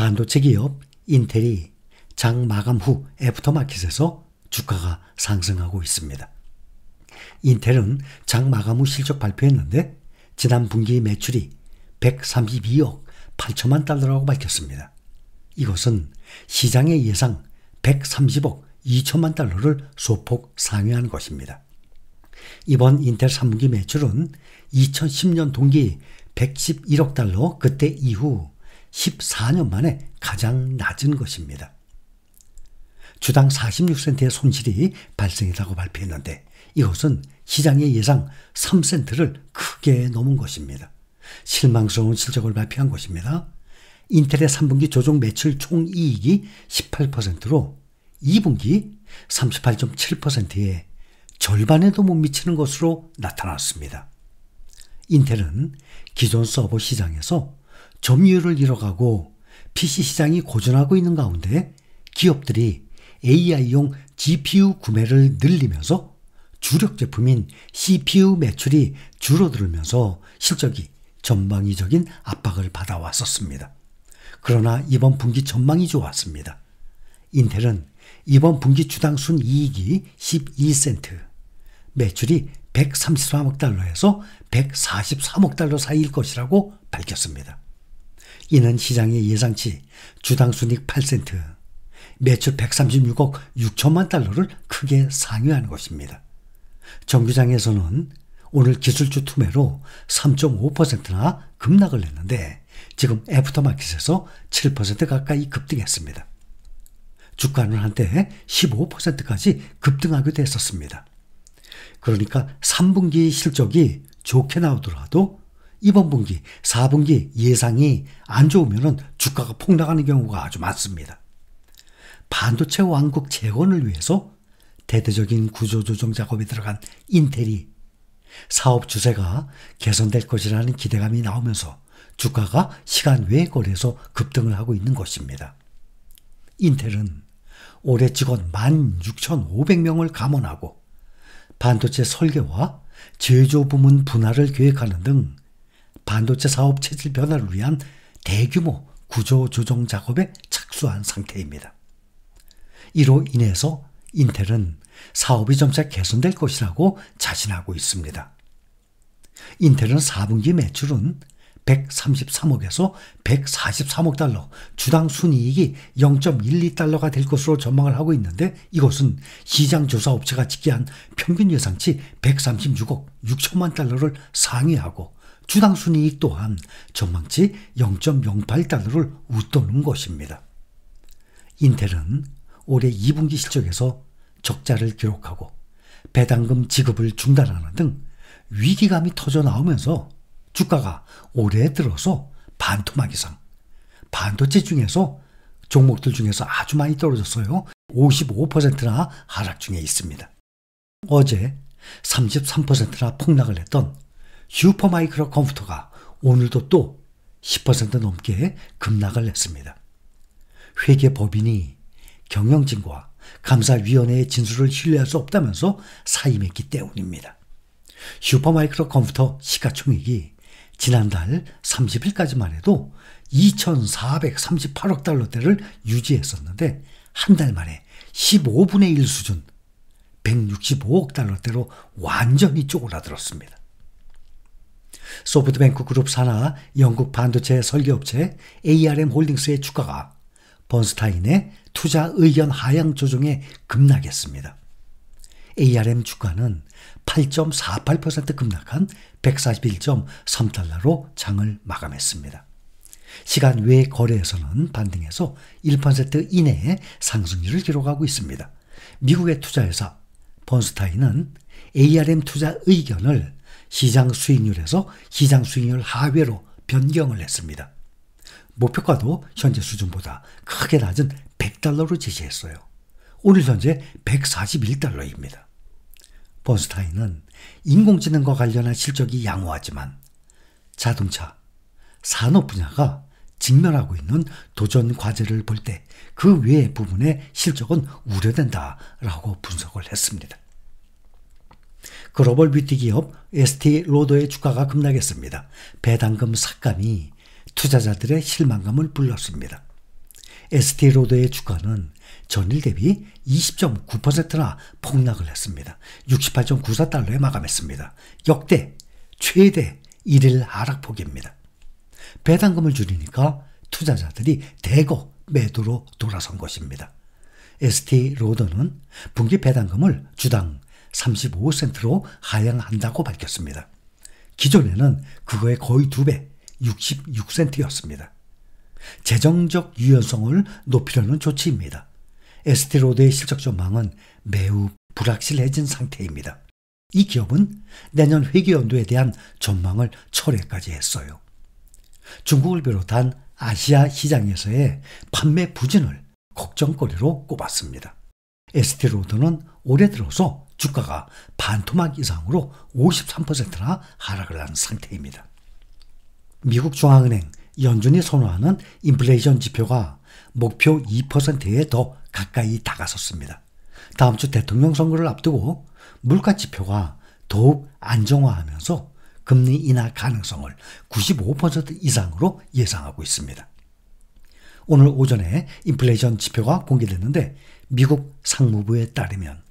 반도체 기업 인텔이 장 마감 후 애프터마켓에서 주가가 상승하고 있습니다. 인텔은 장 마감 후 실적 발표했는데 지난 분기 매출이 132억 8천만 달러라고 밝혔습니다. 이것은 시장의 예상 130억 2천만 달러를 소폭 상회한 것입니다. 이번 인텔 3분기 매출은 2010년 동기 111억 달러, 그때 이후 14년 만에 가장 낮은 것입니다. 주당 46센트의 손실이 발생했다고 발표했는데 이것은 시장의 예상 3센트를 크게 넘은 것입니다. 실망스러운 실적을 발표한 것입니다. 인텔의 3분기 조정 매출 총이익이 18%로 2분기 38.7%에 절반에도 못 미치는 것으로 나타났습니다. 인텔은 기존 서버 시장에서 점유율을 잃어가고 PC 시장이 고전하고 있는 가운데 기업들이 AI용 GPU 구매를 늘리면서 주력 제품인 CPU 매출이 줄어들면서 실적이 전방위적인 압박을 받아왔었습니다. 그러나 이번 분기 전망이 좋았습니다. 인텔은 이번 분기 주당 순이익이 12센트, 매출이 133억 달러에서 143억 달러 사이일 것이라고 밝혔습니다. 이는 시장의 예상치 주당 순이익 8센트, 매출 136억 6천만 달러를 크게 상회한 것입니다. 정규장에서는 오늘 기술주 투매로 3.5%나 급락을 했는데 지금 애프터마켓에서 7% 가까이 급등했습니다. 주가는 한때 15%까지 급등하기도 했었습니다. 그러니까 3분기 실적이 좋게 나오더라도 이번 분기, 4분기 예상이 안 좋으면 주가가 폭락하는 경우가 아주 많습니다. 반도체 왕국 재건을 위해서 대대적인 구조조정 작업에 들어간 인텔이 사업 주세가 개선될 것이라는 기대감이 나오면서 주가가 시간 외의 거래에서 급등을 하고 있는 것입니다. 인텔은 올해 직원 16,500명을 감원하고 반도체 설계와 제조 부문 분할을 계획하는 등 반도체 사업 체질 변화를 위한 대규모 구조 조정 작업에 착수한 상태입니다. 이로 인해서 인텔은 사업이 점차 개선될 것이라고 자신하고 있습니다. 인텔은 4분기 매출은 133억에서 143억 달러, 주당 순이익이 0.12달러가 될 것으로 전망을 하고 있는데 이것은 시장조사업체가 집계한 평균 예상치 136억 6천만 달러를 상회하고 주당 순이익 또한 전망치 0.08달러를 웃도는 것입니다. 인텔은 올해 2분기 실적에서 적자를 기록하고 배당금 지급을 중단하는 등 위기감이 터져 나오면서 주가가 올해 들어서 반토막 이상, 반도체 중에서 종목들 중에서 아주 많이 떨어졌어요. 55%나 하락 중에 있습니다. 어제 33%나 폭락을 했던 슈퍼마이크로 컴퓨터가 오늘도 또 10% 넘게 급락을 했습니다. 회계법인이 경영진과 감사위원회의 진술을 신뢰할 수 없다면서 사임했기 때문입니다. 슈퍼마이크로 컴퓨터 시가총액이 지난달 30일까지만 해도 2,438억 달러대를 유지했었는데 한 달 만에 15분의 1 수준 165억 달러대로 완전히 쪼그라들었습니다. 소프트뱅크 그룹 산하 영국 반도체 설계업체 ARM 홀딩스의 주가가 번스타인의 투자 의견 하향 조정에 급락했습니다. ARM 주가는 8.48% 급락한 141.3달러로 장을 마감했습니다. 시간 외 거래에서는 반등해서 1% 이내의 상승률을 기록하고 있습니다. 미국의 투자회사 번스타인은 ARM 투자 의견을 시장 수익률에서 시장 수익률 하회로 변경을 했습니다. 목표가도 현재 수준보다 크게 낮은 100달러로 제시했어요. 오늘 현재 141달러입니다. 번스타인은 인공지능과 관련한 실적이 양호하지만 자동차, 산업 분야가 직면하고 있는 도전 과제를 볼 때 그 외의 부분의 실적은 우려된다라고 분석을 했습니다. 글로벌 뷰티 기업 에스티로더의 주가가 급락했습니다. 배당금 삭감이 투자자들의 실망감을 불렀습니다. 에스티로더의 주가는 전일 대비 20.9%나 폭락을 했습니다. 68.94달러에 마감했습니다. 역대 최대 1일 하락폭입니다. 배당금을 줄이니까 투자자들이 대거 매도로 돌아선 것입니다. 에스티로더는 분기 배당금을 주당 35센트로 하향한다고 밝혔습니다. 기존에는 그거의 거의 2배, 66센트였습니다. 재정적 유연성을 높이려는 조치입니다. 에스티로더의 실적 전망은 매우 불확실해진 상태입니다. 이 기업은 내년 회계연도에 대한 전망을 철회까지 했어요. 중국을 비롯한 아시아 시장에서의 판매 부진을 걱정거리로 꼽았습니다. 에스티로더는 올해 들어서 주가가 반토막 이상으로 53%나 하락을 한 상태입니다. 미국 중앙은행 연준이 선호하는 인플레이션 지표가 목표 2%에 더 가까이 다가섰습니다. 다음 주 대통령 선거를 앞두고 물가 지표가 더욱 안정화하면서 금리 인하 가능성을 95% 이상으로 예상하고 있습니다. 오늘 오전에 인플레이션 지표가 공개됐는데 미국 상무부에 따르면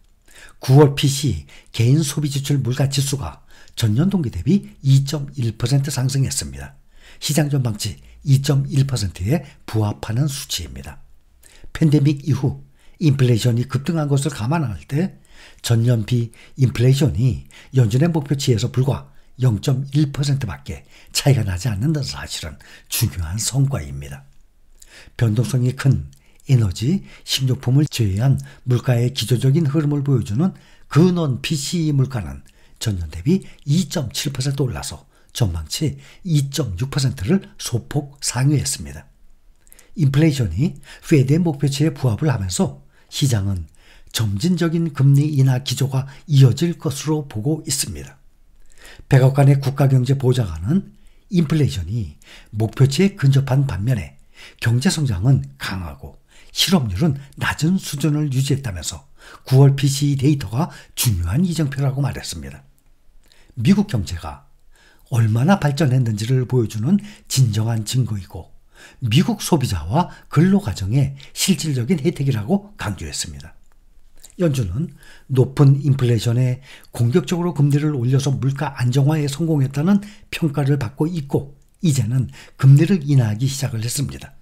9월 PCE 개인 소비지출 물가지수가 전년 동기 대비 2.1% 상승했습니다. 시장 전망치 2.1%에 부합하는 수치입니다. 팬데믹 이후 인플레이션이 급등한 것을 감안할 때 전년비 인플레이션이 연준의 목표치에서 불과 0.1%밖에 차이가 나지 않는다는 사실은 중요한 성과입니다. 변동성이 큰 에너지, 식료품을 제외한 물가의 기초적인 흐름을 보여주는 근원 PCE 물가는 전년 대비 2.7% 올라서 전망치 2.6%를 소폭 상회했습니다. 인플레이션이 페드의 목표치에 부합을 하면서 시장은 점진적인 금리 인하 기조가 이어질 것으로 보고 있습니다. 백악관의 국가경제 보좌관은 인플레이션이 목표치에 근접한 반면에 경제성장은 강하고 실업률은 낮은 수준을 유지했다면서 9월 PCE 데이터가 중요한 이정표라고 말했습니다. 미국 경제가 얼마나 발전했는지를 보여주는 진정한 증거이고 미국 소비자와 근로가정의 실질적인 혜택이라고 강조했습니다. 연준은 높은 인플레이션에 공격적으로 금리를 올려서 물가 안정화에 성공했다는 평가를 받고 있고 이제는 금리를 인하하기 시작을 했습니다.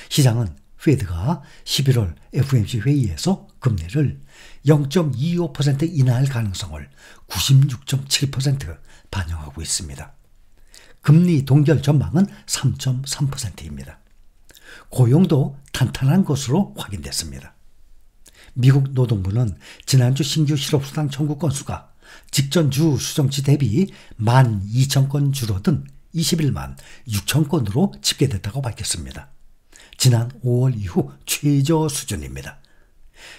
시장은 페드가 11월 FOMC 회의에서 금리를 0.25% 인하할 가능성을 96.7% 반영하고 있습니다. 금리 동결 전망은 3.3%입니다. 고용도 탄탄한 것으로 확인됐습니다. 미국 노동부는 지난주 신규 실업수당 청구 건수가 직전주 수정치 대비 12,000건 줄어든 21만 6천 건으로 집계됐다고 밝혔습니다. 지난 5월 이후 최저 수준입니다.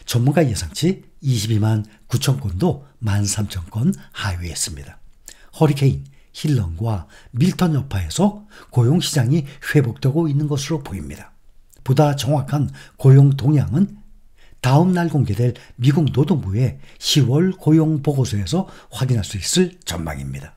전문가 예상치 22만 9천 건도 13,000건 하회했습니다. 허리케인 힐런과 밀턴 여파에서 고용시장이 회복되고 있는 것으로 보입니다. 보다 정확한 고용 동향은 다음 날 공개될 미국 노동부의 10월 고용 보고서에서 확인할 수 있을 전망입니다.